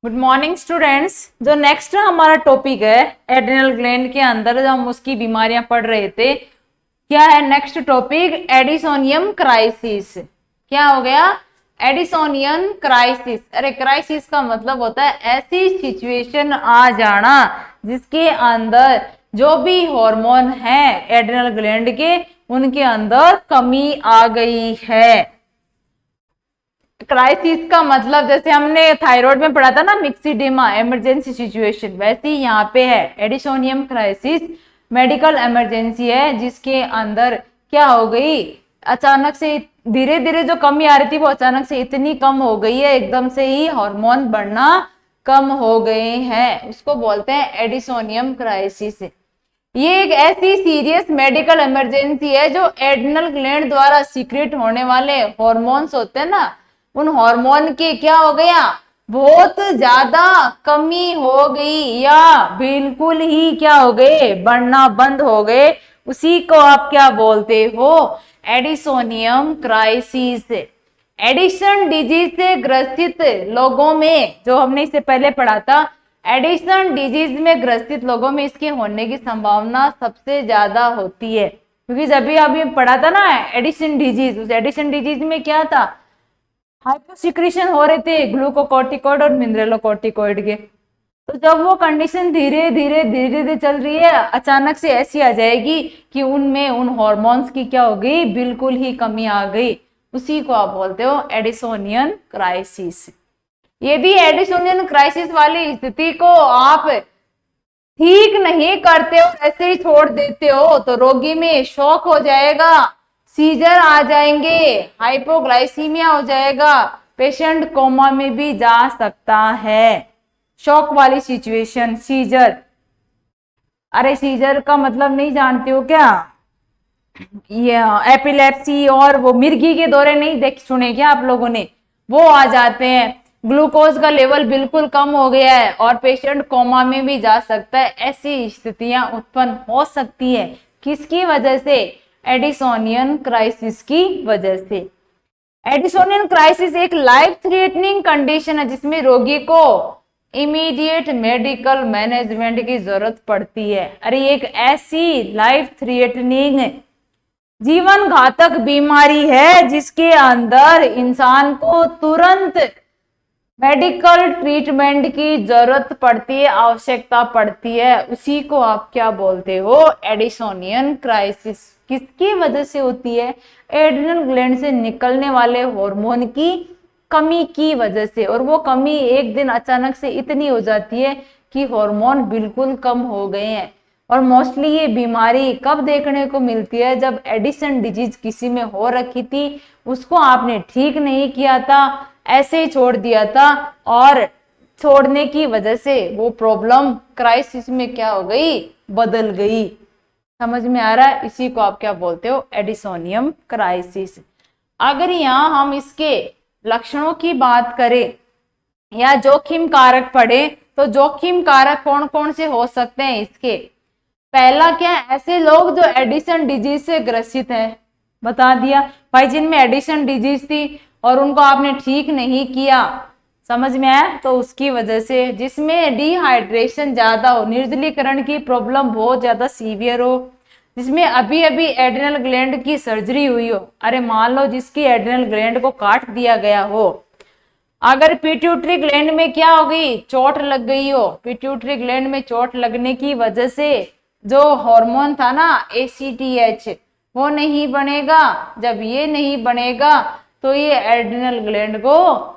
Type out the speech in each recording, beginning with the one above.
Good morning students. जो next हमारा topic है एड्रिनल ग्लैंड के अंदर, जो हम उसकी बीमारियां पढ़ रहे थे, क्या है नेक्स्ट टॉपिक? एडिसोनियम क्राइसिस। क्या हो गया? एडिसोनियन क्राइसिस। अरे क्राइसिस का मतलब होता है ऐसी सिचुएशन आ जाना जिसके अंदर जो भी हार्मोन है एड्रिनल ग्लैंड के, उनके अंदर कमी आ गई है। क्राइसिस का मतलब जैसे हमने थायराइड में पढ़ा था ना, मिक्सिडिमा इमरजेंसी सिचुएशन, वैसे ही यहाँ पे है एडिसोनियम क्राइसिस। मेडिकल इमरजेंसी है जिसके अंदर क्या हो गई, अचानक से धीरे धीरे जो कमी आ रही थी वो अचानक से इतनी कम हो गई है, एकदम से ही हार्मोन बढ़ना कम हो गए हैं, उसको बोलते हैं एडिसोनियम क्राइसिस। ये एक ऐसी सीरियस मेडिकल इमरजेंसी है जो एड्रिनल ग्लैंड द्वारा सीक्रेट होने वाले हॉर्मोन्स होते हैं ना, उन हार्मोन के क्या हो गया, बहुत ज्यादा कमी हो गई या बिल्कुल ही क्या हो गए, बढ़ना बंद हो गए। उसी को आप क्या बोलते हो? एडिसोनियम क्राइसिस। एडिशन डिजीज से ग्रसित लोगों में, जो हमने इससे पहले पढ़ा था, एडिशन डिजीज में ग्रसित लोगों में इसके होने की संभावना सबसे ज्यादा होती है। क्योंकि जब भी अभी पढ़ा था ना एडिशन डिजीज, उस एडिशन डिजीज में क्या था, हाइपोसिक्रेशन हो रहे थे ग्लूकोकॉर्टिकॉइड और मिनरलोकॉर्टिकॉइड के। तो जब वो कंडीशन धीरे धीरे धीरे धीरे चल रही है, अचानक से ऐसी आ जाएगी कि उनमें उन हॉर्मोन्स की क्या हो गई, बिल्कुल ही कमी आ गई। उसी को आप बोलते हो एडिसोनियन क्राइसिस। यदि एडिसोनियन क्राइसिस वाली स्थिति को आप ठीक नहीं करते हो, ऐसे ही छोड़ देते हो, तो रोगी में शॉक हो जाएगा, सीजर आ जाएंगे, हाइपोग्लाइसीमिया हो जाएगा, पेशेंट कोमा में भी जा सकता है। शॉक वाली सिचुएशन, सीजर। अरे सीजर का मतलब नहीं जानते हो क्या? ये एपिलेप्सी और वो मिर्गी के दौरे नहीं देख सुने क्या आप लोगों ने? वो आ जाते हैं, ग्लूकोज का लेवल बिल्कुल कम हो गया है और पेशेंट कोमा में भी जा सकता है। ऐसी स्थितियां उत्पन्न हो सकती है किसकी वजह से? एडिसोनियन क्राइसिस की वजह से। एडिसोनियन क्राइसिस एक लाइफ थ्रेटनिंग कंडीशन है जिसमें रोगी को इमीडिएट मेडिकल मैनेजमेंट की जरूरत पड़ती है। अरे एक ऐसी लाइफ थ्रेटनिंग जीवन घातक बीमारी है जिसके अंदर इंसान को तुरंत मेडिकल ट्रीटमेंट की जरूरत पड़ती है, आवश्यकता पड़ती है। उसी को आप क्या बोलते हो? एडिसोनियन क्राइसिस। किसकी वजह से होती है? एड्रिनल ग्लैंड से निकलने वाले हार्मोन की कमी की वजह से। और वो कमी एक दिन अचानक से इतनी हो जाती है कि हार्मोन बिल्कुल कम हो गए हैं। और मोस्टली ये बीमारी कब देखने को मिलती है? जब एडिशन डिजीज किसी में हो रखी थी, उसको आपने ठीक नहीं किया था, ऐसे ही छोड़ दिया था, और छोड़ने की वजह से वो प्रॉब्लम क्राइसिस में क्या हो गई, बदल गई। समझ में आ रहा है? इसी को आप क्या बोलते हो? एडिसोनियम क्राइसिस। अगर यहाँ हम इसके लक्षणों की बात करें या जोखिम कारक पढ़े, तो जोखिम कारक कौन कौन से हो सकते हैं इसके? पहला क्या है, ऐसे लोग जो एडिशन डिजीज से ग्रसित हैं, बता दिया भाई, जिनमें एडिशन डिजीज थी और उनको आपने ठीक नहीं किया, समझ में आया? तो उसकी वजह से, जिसमें डिहाइड्रेशन ज्यादा हो, निर्जलीकरण की प्रॉब्लम बहुत ज्यादा सीवियर हो, जिसमें अभी अभी एड्रिनल ग्लैंड की सर्जरी हुई हो। अरे मान लो जिसकी एड्रिनल ग्लैंड को काट दिया गया हो, अगर पिट्यूटरी ग्लैंड में क्या हो गई, चोट लग गई हो, पिट्यूटरी ग्लैंड में चोट लगने की वजह से जो हार्मोन था ना ACTH, वो नहीं बनेगा। जब ये नहीं बनेगा तो ये एड्रिनल ग्लैंड को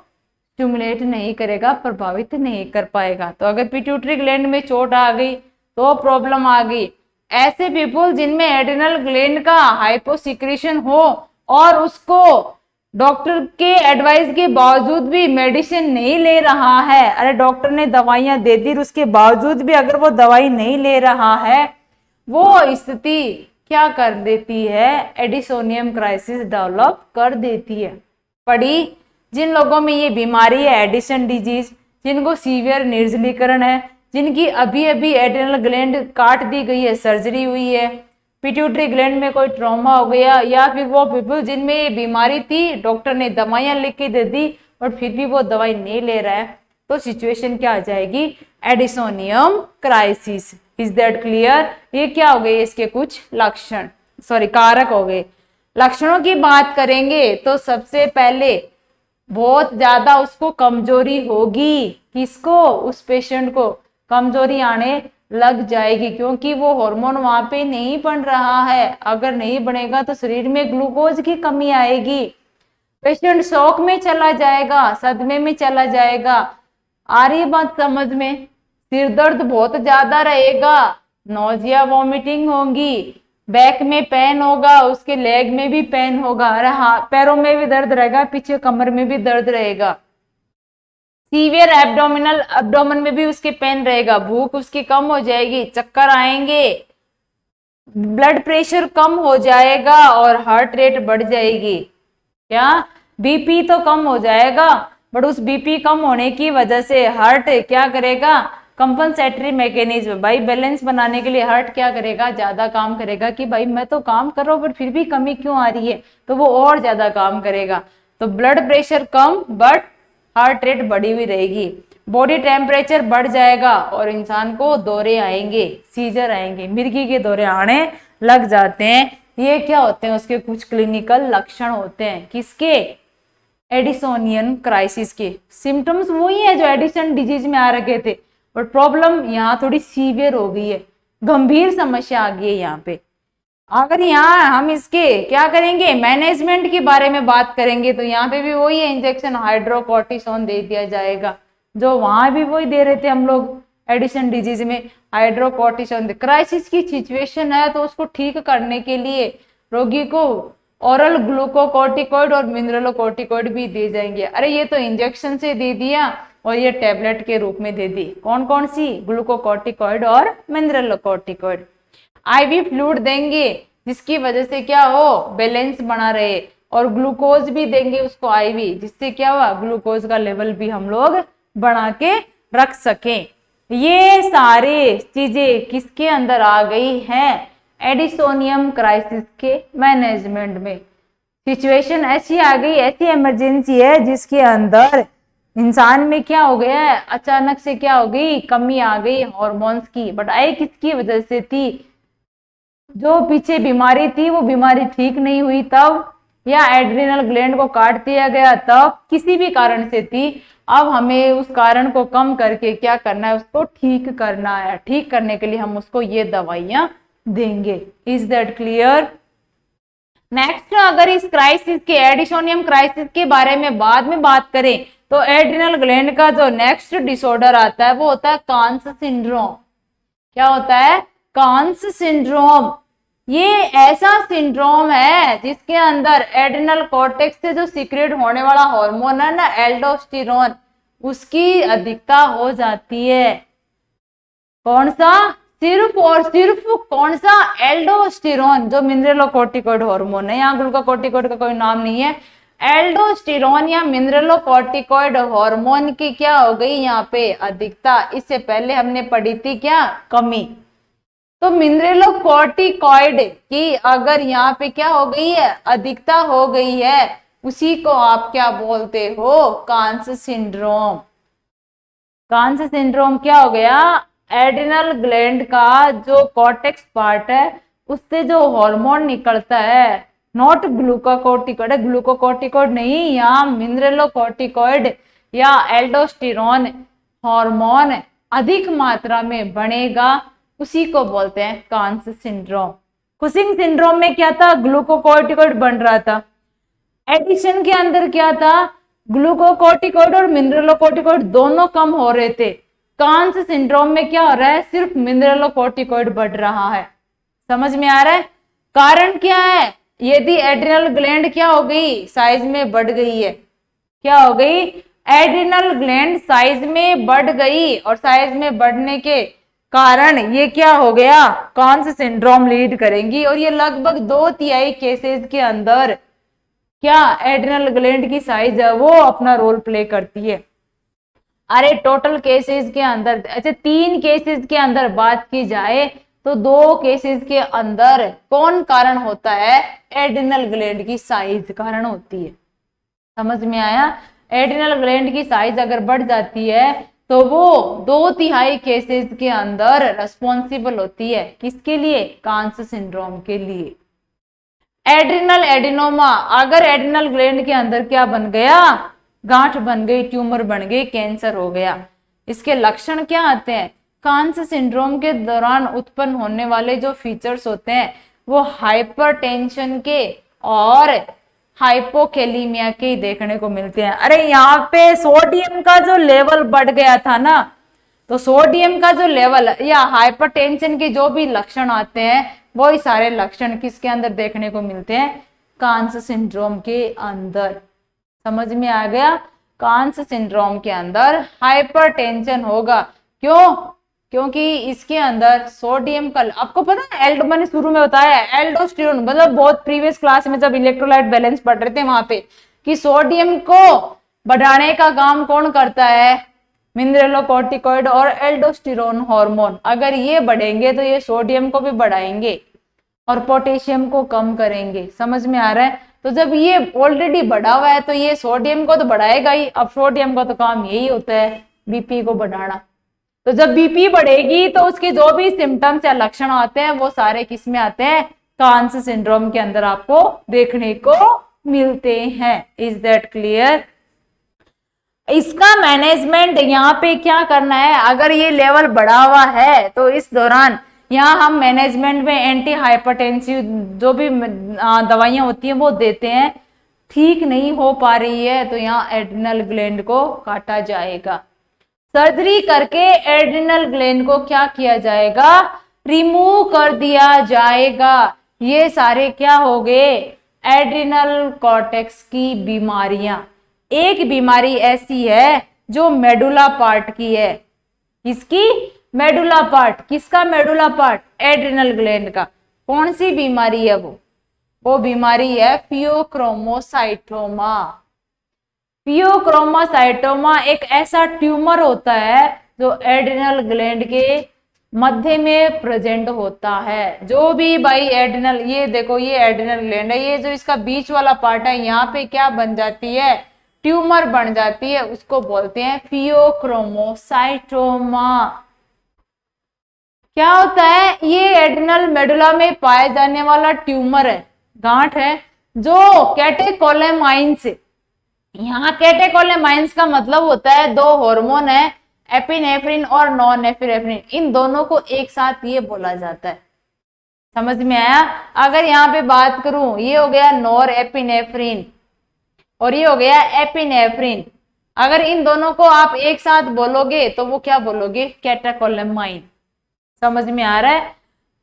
स्टिमुलेट नहीं करेगा, प्रभावित नहीं कर पाएगा। तो अगर पिट्यूटरी ग्लैंड में चोट आ गई तो प्रॉब्लम आ गई। ऐसे पीपल जिनमें एड्रिनल ग्लैंड का हाइपोसिक्रेशन हो और उसको डॉक्टर के एडवाइस के बावजूद भी मेडिसिन नहीं ले रहा है, अरे डॉक्टर ने दवाइयां दे दी, उसके बावजूद भी अगर वो दवाई नहीं ले रहा है, वो स्थिति क्या कर देती है, एडिसोनियम क्राइसिस डेवलप कर देती है। पढ़ी, जिन लोगों में ये बीमारी है एडिशन डिजीज, जिनको सीवियर निर्जलीकरण है, जिनकी अभी अभी एड्रिनल ग्लैंड काट दी गई है, सर्जरी हुई है, पिट्यूटरी ग्लैंड में कोई ट्रॉमा हो गया, या फिर वो पीपल जिनमें ये बीमारी थी, डॉक्टर ने दवाइयां लिख के दे दी और फिर भी वो दवाई नहीं ले रहा है, तो सिचुएशन क्या आ जाएगी, एडिसोनियम क्राइसिस। Is that clear? ये क्या हो गए इसके कुछ लक्षण, सॉरी कारक हो गए। लक्षणों की बात करेंगे तो सबसे पहले बहुत ज्यादा उसको कमजोरी होगी, किसको, उस पेशेंट को कमजोरी आने लग जाएगी, क्योंकि वो हार्मोन वहां पे नहीं बन रहा है। अगर नहीं बनेगा तो शरीर में ग्लूकोज की कमी आएगी, पेशेंट शॉक में चला जाएगा, सदमे में चला जाएगा। आ रही बात समझ में? सिर दर्द बहुत ज्यादा रहेगा, नोजिया वॉमिटिंग होगी, बैक में पेन होगा, उसके लेग में भी पेन होगा, अरे हाँ पैरों में भी दर्द रहेगा, पीछे कमर में भी दर्द रहेगा, सीवियर एब्डोमेन में भी उसके पेन रहेगा, भूख उसकी कम हो जाएगी, चक्कर आएंगे, ब्लड प्रेशर कम हो जाएगा और हार्ट रेट बढ़ जाएगी। क्या? बीपी तो कम हो जाएगा, बट उस बीपी कम होने की वजह से हार्ट क्या करेगा, कंपनसेटरी मैकेनिज्म, भाई बैलेंस बनाने के लिए हार्ट क्या करेगा, ज्यादा काम करेगा कि भाई मैं तो काम कर रहा हूँ बट फिर भी कमी क्यों आ रही है, तो वो और ज्यादा काम करेगा। तो blood pressure come but heart rate बढ़ी हुई रहेगी, बॉडी टेम्परेचर बढ़ जाएगा और इंसान को दौरे आएंगे, सीजर आएंगे, मिर्गी के दौरे आने लग जाते हैं। ये क्या होते हैं, उसके कुछ क्लिनिकल लक्षण होते हैं, किसके, एडिसोनियन क्राइसिस के। सिम्टम्स वही है जो एडिसन डिजीज में आ रखे थे, बट प्रॉब्लम यहाँ थोड़ी सीवियर हो गई है, गंभीर समस्या आ गई है यहाँ पे। अगर यहाँ हम इसके क्या करेंगे, मैनेजमेंट के बारे में बात करेंगे, तो यहाँ पे भी वही है, इंजेक्शन हाइड्रोकोर्टिसोन दे दिया जाएगा, जो वहां भी वही दे रहे थे हम लोग एडिसन डिजीज में, हाइड्रोकोर्टिसोन। क्राइसिस की सिचुएशन है तो उसको ठीक करने के लिए रोगी को ओरल ग्लूकोकोर्टिकोइड और मिनरलोकोर्टिकोइड भी दिए जाएंगे। अरे ये तो इंजेक्शन से दे दिया और ये टैबलेट के रूप में दे दी, कौन कौन सी, ग्लूकोकोर्टिकोइड और मिनरलोकोर्टिकोइड। आईवी फ्लूइड देंगे जिसकी वजह से क्या हो, बैलेंस बना रहे, और ग्लूकोज भी देंगे उसको आईवी, जिससे क्या हुआ, ग्लूकोज का लेवल भी हम लोग बढ़ा के रख सकें। ये सारी चीजें किसके अंदर आ गई हैं, एडिसोनियम क्राइसिस के मैनेजमेंट में। सिचुएशन ऐसी आ गई, ऐसी इमरजेंसी है जिसके अंदर इंसान में क्या हो गया है, अचानक से क्या हो गई, कमी आ गई हॉर्मोन्स की, बट आई किसकी वजह से थी, जो पीछे बीमारी थी वो बीमारी ठीक नहीं हुई तब, या एड्रिनल ग्लैंड को काट दिया गया तब, किसी भी कारण से थी। अब हमें उस कारण को कम करके क्या करना है, उसको ठीक करना है। ठीक करने के लिए हम उसको ये दवाइयां देंगे। Is that clear? नेक्स्ट, अगर इस क्राइसिस के, एडिसोनियम क्राइसिस के बारे में बाद में बात करें तो एड्रिनल ग्लैंड का जो नेक्स्ट डिसऑर्डर आता है वो होता है कांस सिंड्रोम। क्या होता है, कांस सिंड्रोम। ये ऐसा सिंड्रोम है जिसके अंदर एड्रिनल कॉर्टेक्स से जो सीक्रेट होने वाला हार्मोन है ना, एल्डोस्टेरोन, उसकी अधिकता हो जाती है। कौन सा, सिर्फ और सिर्फ कौन सा, एल्डोस्टेरोन, जो मिनरलोकोर्टिकोइड हार्मोन है, यहाँ ग्लूकोकोर्टिकोइड का कोई नाम नहीं है, एल्डोस्टेरोन या मिनरलोकोर्टिकोइड हार्मोन की क्या हो गई यहाँ पे, अधिकता। इससे पहले हमने पढ़ी थी क्या, कमी। तो मिनरलोकोर्टिकोइड की अगर यहाँ पे क्या हो गई है, अधिकता हो गई है, उसी को आप क्या बोलते हो, कांस सिंड्रोम। कांस सिंड्रोम क्या हो गया, एड्रिनल ग्लैंड का जो कॉर्टेक्स पार्ट है उससे जो हार्मोन निकलता है, नॉट ग्लूकोकोर्टिकोइड, ग्लूकोकोर्टिकोइड नहीं, यहाँ मिनरलोकोर्टिकोइड या एल्डोस्टेरोन हार्मोन अधिक मात्रा में बनेगा, उसी को बोलते हैं कांस सिंड्रोम। कुशिंग सिंड्रोम में क्या था, ग्लूकोकोर्टिकोइड बन रहा था, एडिशन के अंदर क्या था, ग्लूकोकोर्टिकोइड और मिनरलोकोर्टिकोइड दोनों कम हो रहे थे। कांस सिंड्रोम में क्या हो रहा है, सिर्फ मिनरलोकोर्टिकोइड बढ़ रहा है। समझ में आ रहा है? कारण क्या है, यदि एड्रिनल ग्लैंड क्या हो गई, साइज में बढ़ गई है, क्या हो गई, एड्रिनल ग्लैंड साइज में बढ़ गई, और साइज में बढ़ने के कारण ये क्या हो गया, कांस सिंड्रोम लीड करेंगी। और ये लगभग 2/3 केसेस के अंदर क्या एड्रिनल ग्लैंड की साइज है वो अपना रोल प्ले करती है। अरे टोटल केसेस के अंदर, अच्छा 3 केसेस के अंदर बात की जाए तो 2 केसेस के अंदर कौन कारण होता है, एड्रिनल ग्लैंड की साइज कारण होती है। समझ में आया? एड्रिनल ग्लैंड की साइज अगर बढ़ जाती है तो वो 2/3 केसेस के अंदर रेस्पॉन्सिबल होती है। किसके लिए? कांस सिंड्रोम के लिए। एड्रिनल एडिनोमा, अगर एड्रिनल ग्लैंड के अंदर क्या बन गया? गांठ बन गई, ट्यूमर बन गई, कैंसर हो गया। इसके लक्षण क्या आते हैं? कांस सिंड्रोम के दौरान उत्पन्न होने वाले जो फीचर्स होते हैं वो हाइपरटेंशन के और हाइपोकैलीमिया के देखने को मिलते हैं। अरे यहाँ पे सोडियम का जो लेवल बढ़ गया था ना, तो सोडियम का जो लेवल या हाइपरटेंशन के जो भी लक्षण आते हैं वही सारे लक्षण किसके अंदर देखने को मिलते हैं? कांस सिंड्रोम के अंदर। समझ में आ गया? कांस सिंड्रोम के अंदर हाइपरटेंशन होगा। क्यों? क्योंकि इसके अंदर सोडियम का, आपको पता है मैंने शुरू में बताया एल्डोस्टेरोन, मतलब बहुत प्रीवियस क्लास में जब इलेक्ट्रोलाइट बैलेंस पढ़ रहे थे वहां पे, कि सोडियम को बढ़ाने का काम कौन करता है? मिनरलोकॉर्टिकॉइड और एल्डोस्टेरोन हार्मोन। अगर ये बढ़ेंगे तो ये सोडियम को भी बढ़ाएंगे और पोटेशियम को कम करेंगे। समझ में आ रहा है? तो जब ये ऑलरेडी बढ़ा हुआ है तो ये सोडियम को तो बढ़ाएगा ही। अब सोडियम का तो काम यही होता है बीपी को बढ़ाना। तो जब बीपी बढ़ेगी तो उसके जो भी सिम्टम्स या लक्षण आते हैं वो सारे किस में आते हैं? कांस सिंड्रोम के अंदर आपको देखने को मिलते हैं। Is that clear? इसका मैनेजमेंट यहाँ पे क्या करना है? अगर ये लेवल बढ़ा हुआ है तो इस दौरान यहाँ हम मैनेजमेंट में एंटी हाइपरटेंसिव जो भी दवाइयां होती हैं वो देते हैं। ठीक नहीं हो पा रही है तो यहाँ एड्रिनल ग्लैंड को काटा जाएगा। सर्जरी करके एड्रिनल ग्लैंड को क्या किया जाएगा? रिमूव कर दिया जाएगा। ये सारे क्या हो गए? एड्रिनल कॉर्टेक्स की बीमारियां। एक बीमारी ऐसी है जो मेडुला पार्ट की है। किसकी? Medulla part. किसका मेडुला पार्ट? एड्रिनल ग्लैंड का। कौन सी बीमारी है वो बीमारी है फियोक्रोमोसाइटोमा। फियोक्रोमोसाइटोमा एक ऐसा ट्यूमर होता है जो एड्रिनल ग्लैंड के मध्य में प्रेजेंट होता है। जो भी भाई एड्रिनल, ये देखो ये एड्रिनल ग्लैंड है, ये जो इसका बीच वाला पार्ट है यहाँ पे क्या बन जाती है? ट्यूमर बन जाती है, उसको बोलते हैं फियोक्रोमोसाइटोमा। क्या होता है? ये एड्रिनल मेडुला में पाए जाने वाला ट्यूमर है, गांठ है, जो कैटेकोलेमाइंस, यहाँ कैटेकोलेमाइंस का मतलब होता है दो हार्मोन है, एपिनेफ्रिन और नॉन एपिनेफ्रिन, इन दोनों को एक साथ ये बोला जाता है। समझ में आया? अगर यहाँ पे बात करूं, ये हो गया नॉर एपिनेफ्रिन और ये हो गया एपिनेफ्रिन। अगर इन दोनों को आप एक साथ बोलोगे तो वो क्या बोलोगे? कैटेकोलेमाइन। समझ में आ रहा है?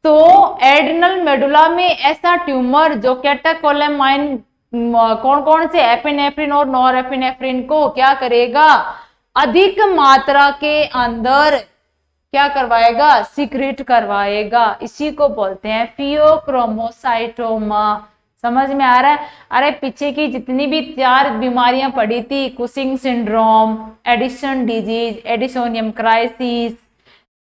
तो एड्रिनल मेडुला में ऐसा ट्यूमर जो कैटेकोलेमाइन कौन कौन से एपिनेफ्रिन और नॉर एपिनेफ्रिन को क्या करेगा? अधिक मात्रा के अंदर क्या करवाएगा? सीक्रेट करवाएगा। इसी को बोलते हैं फियोक्रोमोसाइटोमा। समझ में आ रहा है? अरे पीछे की जितनी भी 4 बीमारियां पढ़ी थी, Cushing syndrome, Addison disease, Addisonian crisis,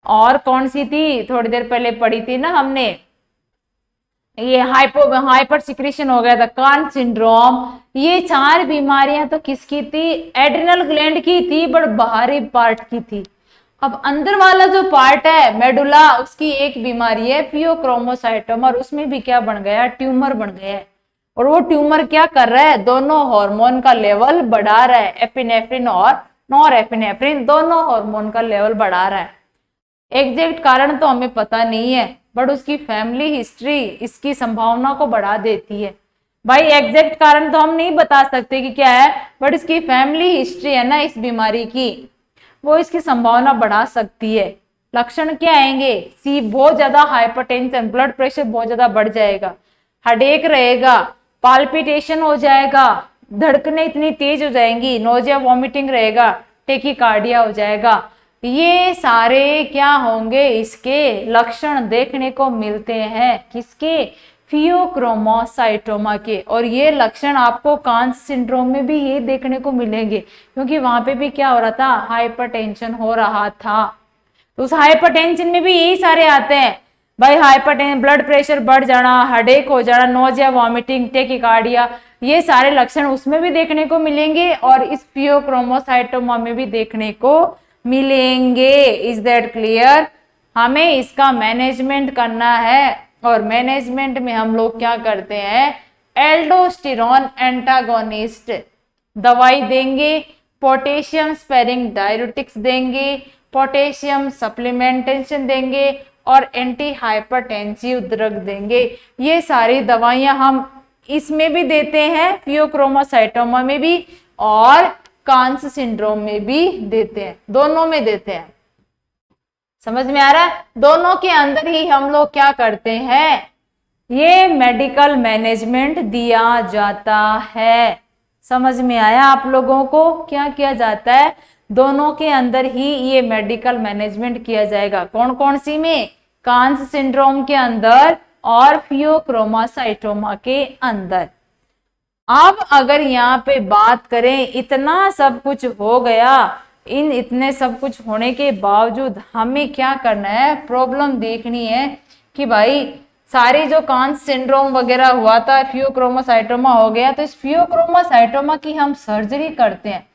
और कौन सी थी थोड़ी देर पहले पढ़ी थी ना हमने, ये हाइपर सिक्रेशन हो गया था, कांस सिंड्रोम। ये 4 बीमारियां तो किसकी थी? एड्रिनल ग्लैंड की थी, बट बाहरी पार्ट की थी। अब अंदर वाला जो पार्ट है मेडुला, उसकी एक बीमारी है फियोक्रोमोसाइटोमा, और उसमें भी क्या बन गया? ट्यूमर बन गया है। और वो ट्यूमर क्या कर रहा है? दोनों हार्मोन का लेवल बढ़ा रहा है, एपिनेफ्रिन और नॉर एपिनेफ्रिन दोनों हार्मोन का लेवल बढ़ा रहा है। एग्जैक्ट कारण तो हमें पता नहीं है, बट उसकी फैमिली हिस्ट्री इसकी संभावना को बढ़ा देती है। भाई एग्जैक्ट कारण तो हम नहीं बता सकते कि क्या है, बट इसकी फैमिली हिस्ट्री है ना इस बीमारी की, वो इसकी संभावना बढ़ा सकती है। लक्षण क्या आएंगे? बहुत ज्यादा हाइपरटेंशन, ब्लड प्रेशर बहुत ज्यादा बढ़ जाएगा, हेडेक रहेगा, पाल्पिटेशन हो जाएगा, धड़कनें इतनी तेज हो जाएंगी, नोजिया वॉमिटिंग रहेगा, टेकिकार्डिया हो जाएगा। ये सारे क्या होंगे? इसके लक्षण देखने को मिलते हैं। किसके? फियोक्रोमोसाइटोमा के। और ये लक्षण आपको कांस सिंड्रोम में भी ये देखने को मिलेंगे, क्योंकि वहां पे भी क्या हो रहा था? हाइपरटेंशन हो रहा था। तो उस हाइपरटेंशन में भी यही सारे आते हैं भाई, हाइपरटेंशन, ब्लड प्रेशर बढ़ जाना, हेडेक हो जाना, नोजिया वॉमिटिंग, टेकिकार्डिया, ये सारे लक्षण उसमें भी देखने को मिलेंगे और इस फियोक्रोमोसाइटोमा में भी देखने को मिलेंगे। Is that clear? हमें इसका मैनेजमेंट करना है और मैनेजमेंट में हम लोग क्या करते हैं, एल्डोस्टेरॉन एंटागोनिस्ट दवाई देंगे, पोटेशियम स्पेरिंग डाययूरेटिक्स देंगे, पोटेशियम सप्लीमेंटेशन देंगे और एंटी हाइपरटेंसिव ड्रग देंगे। ये सारी दवाइयां हम इसमें भी देते हैं, फियोक्रोमोसाइटोमा में भी और कांस सिंड्रोम में भी देते हैं, दोनों में देते हैं। समझ में आ रहा है? दोनों के अंदर ही हम लोग क्या करते हैं, ये मेडिकल मैनेजमेंट दिया जाता है। समझ में आया आप लोगों को? क्या किया जाता है, दोनों के अंदर ही ये मेडिकल मैनेजमेंट किया जाएगा। कौन कौन सी में, कांस सिंड्रोम के अंदर और फियोक्रोमोसाइटोमा के अंदर। अब अगर यहाँ पे बात करें, इतना सब कुछ हो गया, इन इतने सब कुछ होने के बावजूद हमें क्या करना है, प्रॉब्लम देखनी है कि भाई सारी जो कांस सिंड्रोम वगैरह हुआ था, फियोक्रोमोसाइटोमा हो गया, तो इस फियोक्रोमोसाइटोमा की हम सर्जरी करते हैं।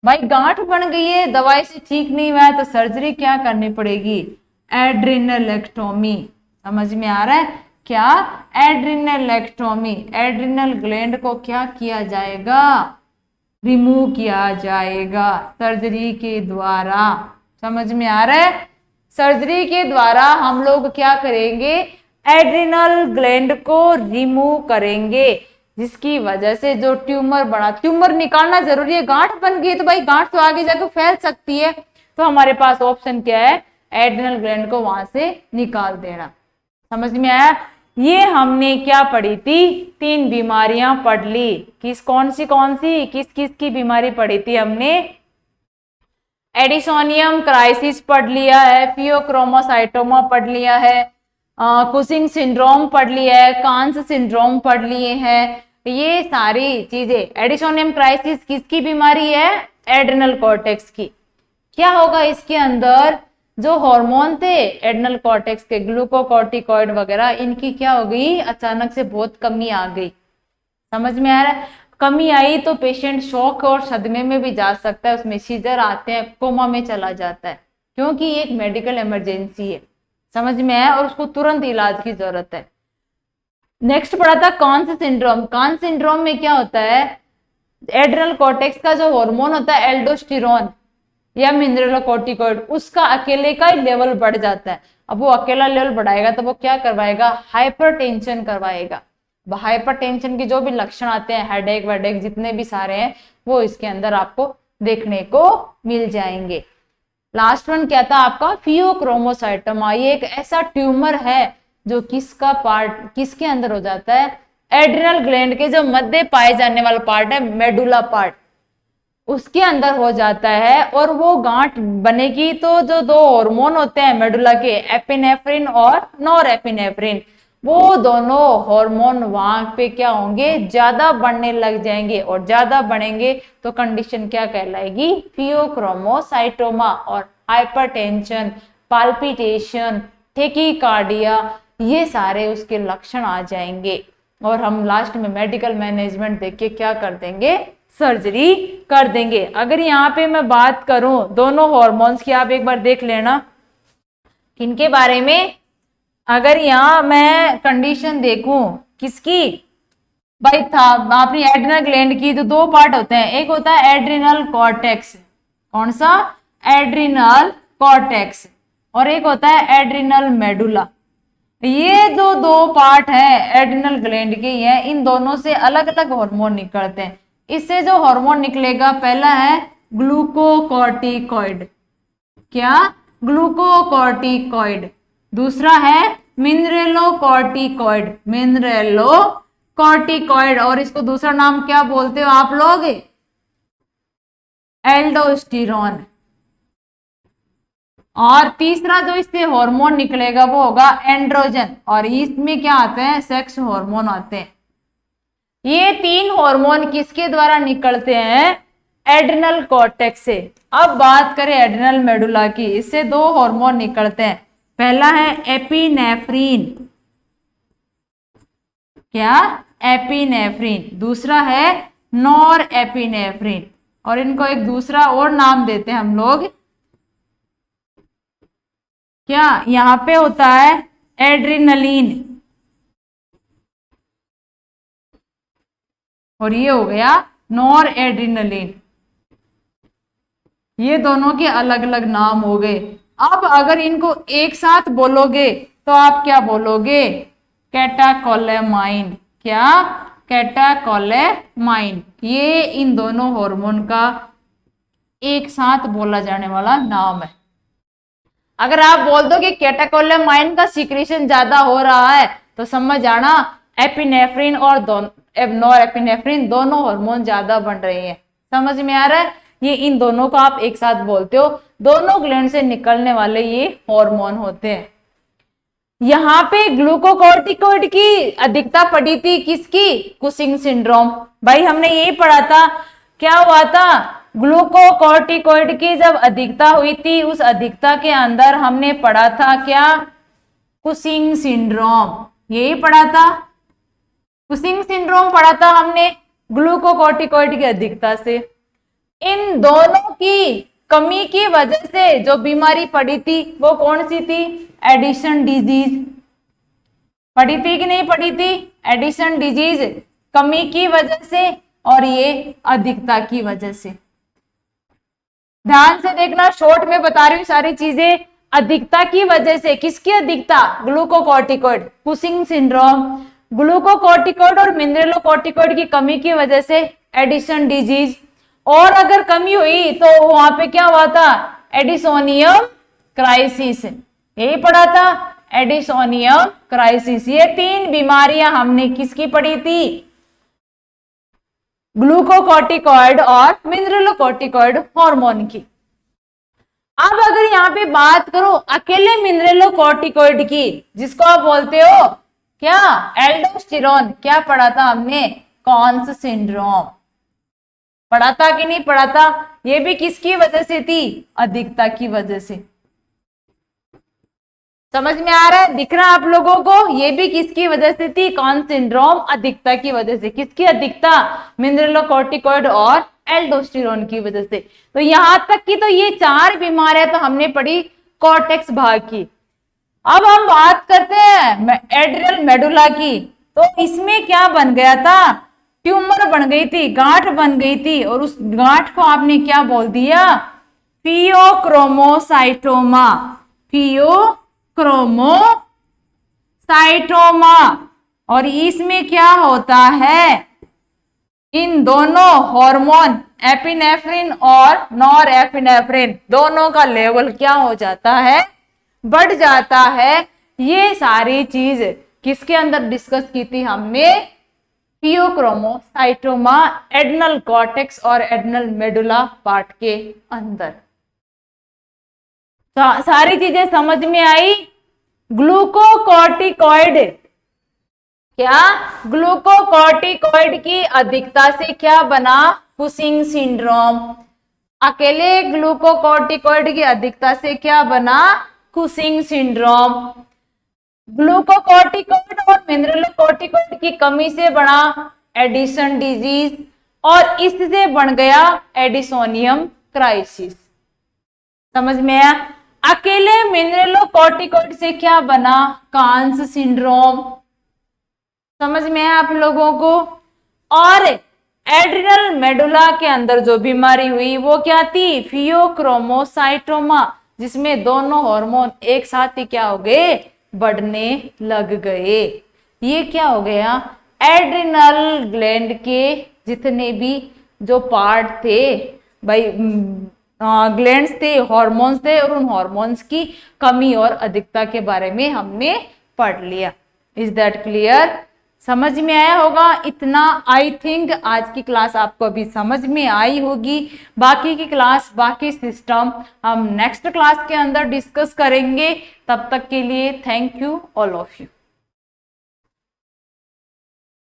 भाई गांठ बन गई है, दवाई से ठीक नहीं हुआ है, तो सर्जरी क्या करनी पड़ेगी, एड्रिनलेक्टोमी। समझ में आ रहा है? क्या, एड्रिनलेक्टोमी। एड्रिनल ग्लैंड को क्या किया जाएगा, रिमूव किया जाएगा सर्जरी के द्वारा। समझ में आ रहा है? सर्जरी के द्वारा हम लोग क्या करेंगे, एड्रिनल ग्लैंड को रिमूव करेंगे, जिसकी वजह से जो ट्यूमर बना, ट्यूमर निकालना जरूरी है, गांठ बन गई तो भाई गांठ तो आगे जाकर फैल सकती है, तो हमारे पास ऑप्शन क्या है, एड्रिनल ग्लैंड को वहां से निकाल देना। समझ में आया? ये हमने क्या पढ़ी थी, 3 बीमारियां पढ़ ली। कौन सी किस किस की बीमारी पढ़ी थी हमने, एडिसोनियम क्राइसिस पढ़ लिया है, फियोक्रोमोसाइटोमा पढ़ लिया है, कुशिंग सिंड्रोम पढ़ लिया है, कांस सिंड्रोम पढ़ लिए हैं। ये सारी चीजें, एडिसोनियम क्राइसिस किसकी बीमारी है, एड्रिनल कॉर्टेक्स की। क्या होगा इसके अंदर, जो हार्मोन थे एड्रिनल कॉर्टेक्स के, ग्लूकोकॉर्टिकॉइड वगैरह, इनकी क्या हो गई, अचानक से बहुत कमी आ गई। समझ में आ रहा है? कमी आई तो पेशेंट शॉक और सदमे में भी जा सकता है, उसमें सीजर आते हैं, कोमा में चला जाता है, क्योंकि ये एक मेडिकल इमरजेंसी है। समझ में आया? और उसको तुरंत इलाज की जरूरत है। नेक्स्ट पढ़ा था कांस सिंड्रोम। कांस सिंड्रोम में क्या होता है, एड्रिनल कॉर्टेक्स का जो हार्मोन होता है एल्डोस्टेरॉन या मिनरलोकॉर्टिकॉइड, उसका अकेले का ही लेवल बढ़ जाता है। अब वो अकेला लेवल बढ़ाएगा तो वो क्या करवाएगा, हाइपरटेंशन करवाएगा। हाइपरटेंशन के जो भी लक्षण आते हैं, हेडेक वेडेक जितने भी सारे हैं, वो इसके अंदर आपको देखने को मिल जाएंगे। लास्ट वन क्या था आपका, फियोक्रोमोसाइटोमा। ये एक ऐसा ट्यूमर है जो किसका पार्ट, किसके अंदर हो जाता है, एड्रिनल ग्लैंड के जो मध्य पाए जाने वाला पार्ट है, मेडुला पार्ट, उसके अंदर हो जाता है। और वो गांठ बनेगी तो जो 2 हार्मोन होते हैं मेडुला के, एपिनेफ्रिन और नॉरएपिनेफ्रिन, वो दोनों हार्मोन वहां पे क्या होंगे, ज्यादा बढ़ने लग जाएंगे, और ज्यादा बढ़ेंगे तो कंडीशन क्या कहलाएगी, फियोक्रोमोसाइटोमा। और हाइपरटेंशन, पाल्पिटेशन, टेकीकार्डिया, ये सारे उसके लक्षण आ जाएंगे। और हम लास्ट में मेडिकल मैनेजमेंट देख के क्या कर देंगे, सर्जरी कर देंगे। अगर यहाँ पे मैं बात करूं दोनों हार्मोन्स की, आप एक बार देख लेना किनके बारे में। अगर यहाँ मैं कंडीशन देखूं किसकी, भाई था आपने एड्रिनल ग्लैंड की, तो 2 पार्ट होते हैं, एक होता है एड्रिनल कॉर्टेक्स, कौन सा, एड्रिनल कॉर्टेक्स, और एक होता है एड्रिनल मेडुला। ये जो 2 पार्ट है एड्रिनल ग्लैंड के हैं, इन दोनों से अलग अलग हार्मोन निकलते हैं। इससे जो हार्मोन निकलेगा, पहला है ग्लूकोकॉर्टिकॉइड, क्या, ग्लूकोकॉर्टिकॉइड। दूसरा है मिनरेलोकॉर्टिकॉइड, मिनरेलोकॉर्टिकॉइड, और इसको दूसरा नाम क्या बोलते हो आप लोग, एल्डोस्टेरॉन। और तीसरा जो इससे हार्मोन निकलेगा वो होगा एंड्रोजन, और इसमें क्या आते हैं, सेक्स हार्मोन आते हैं। ये 3 हार्मोन किसके द्वारा निकलते हैं, एड्रिनल कॉर्टेक्स से। अब बात करें एड्रिनल मेडुला की, इससे 2 हार्मोन निकलते हैं, पहला है एपिनेफ्रिन, क्या, एपिनेफ्रिन, दूसरा है नॉरएपिनेफ्रिन, और इनको एक दूसरा और नाम देते हैं हम लोग क्या यहाँ पे होता है एड्रिनलिन और ये हो गया नॉर एड्रिनलिन। ये दोनों के अलग अलग नाम हो गए। अब अगर इनको एक साथ बोलोगे तो आप क्या बोलोगे? कैटाकोलेमाइन। क्या? कैटाकोलेमाइन। ये इन दोनों हार्मोन का एक साथ बोला जाने वाला नाम है। अगर आप बोल दो कि कैटाकोलेमाइन का सीक्रेशन ज्यादा हो रहा है तो समझ आना एपिनेफ्रिन और नॉर एपिनेफ्रिन दोनों हार्मोन ज्यादा बन रही हैं। समझ में आ रहा है? ये इन दोनों को आप एक साथ बोलते हो, दोनों ग्लैंड से निकलने वाले ये हार्मोन होते हैं। यहाँ पे ग्लूकोकॉर्टिकॉइड की अधिकता पड़ी थी, किसकी? Cushing syndrome. भाई हमने यही पढ़ा था, क्या हुआ था? ग्लूकोकॉर्टिकॉइड की जब अधिकता हुई थी, उस अधिकता के अंदर हमने पढ़ा था क्या? Cushing syndrome. यही पढ़ा था, कुशिंग सिंड्रोम पढ़ा था हमने ग्लूकोकॉर्टिकॉइड की अधिकता से। इन दोनों की कमी की वजह से जो बीमारी पड़ी थी वो कौन सी थी? Addison disease. पड़ी थी कि नहीं पड़ी थी? एडिशन डिजीज कमी की वजह से और ये अधिकता की वजह से। ध्यान से देखना, शॉर्ट में बता रही हूँ सारी चीजें। अधिकता की वजह से, किसकी अधिकता? Glucocorticoid, Cushing syndrome. ग्लूकोकॉर्टिकॉइड और मिनरलोकॉर्टिकॉइड की कमी की वजह से एडिशन डिजीज। और अगर कमी हुई तो वहां पे क्या हुआ था? एडिसोनियम क्राइसिस। यही पढ़ा था, एडिसोनियम क्राइसिस। ये तीन बीमारियां हमने किसकी पढ़ी थी? ग्लूकोकॉर्टिकॉइड और मिनरलोकॉर्टिकॉइड हार्मोन की। अब अगर यहाँ पे बात करो अकेले मिनरलोकॉर्टिकॉइड की, जिसको आप बोलते हो क्या? एल्डोस्टेरोन। क्या पढ़ा था हमने? Cons syndrome. पढ़ा था कि नहीं पढ़ा था? ये भी किसकी वजह से थी? अधिकता की वजह से। समझ में आ रहा है? दिख रहा है आप लोगों को? ये भी किसकी वजह से थी? कॉन्स सिंड्रोम अधिकता की वजह से। किसकी अधिकता? मिनरलोकॉर्टिकॉइड और एल्डोस्टेरोन की वजह से। तो यहां तक की तो ये चार बीमारियां तो हमने पढ़ी कॉर्टेक्स भाग की। अब हम बात करते हैं एड्रिनल मेडुला की। तो इसमें क्या बन गया था? ट्यूमर बन गई थी, गांठ बन गई थी, और उस गांठ को आपने क्या बोल दिया? फियोक्रोमोसाइटोमा। फियोक्रोमोसाइटोमा। और इसमें क्या होता है? इन दोनों हार्मोन एपिनेफ्रिन और नॉर एपिनेफ्रिन दोनों का लेवल क्या हो जाता है? बढ़ जाता है। ये सारी चीज किसके अंदर डिस्कस की थी हमने? फियोक्रोमोसाइटोमा, एड्रिनल कॉर्टेक्स और एड्रिनल मेडुला पार्ट के अंदर। सारी चीजें समझ में आई? ग्लूकोकॉर्टिकॉइड, क्या? ग्लूकोकॉर्टिकॉइड की अधिकता से क्या बना? Cushing syndrome. अकेले ग्लूकोकॉर्टिकॉइड की अधिकता से क्या बना? Cushing syndrome. ग्लूकोकॉर्टिकॉइड और मिनरलोकॉर्टिकॉइड की कमी से बना एडिशन डिजीज, और इससे बन गया एडिसोनियम क्राइसिस। समझ में आया? अकेले मिनरलोकॉर्टिकॉइड से क्या बना? कांस सिंड्रोम। समझ में आया आप लोगों को? और एड्रिनल मेडुला के अंदर जो बीमारी हुई वो क्या थी? फियोक्रोमोसाइटोमा, जिसमें दोनों हार्मोन एक साथ ही क्या हो गए? बढ़ने लग गए। ये क्या हो गया? एड्रिनल ग्लैंड के जितने भी जो पार्ट थे भाई, ग्लैंड्स थे, हार्मोन्स थे, और उन हार्मोन्स की कमी और अधिकता के बारे में हमने पढ़ लिया। Is that clear? समझ में आया होगा इतना? आई थिंक आज की क्लास आपको अभी समझ में आई होगी। बाकी की क्लास, बाकी सिस्टम हम नेक्स्ट क्लास के अंदर डिस्कस करेंगे। तब तक के लिए thank you all of you.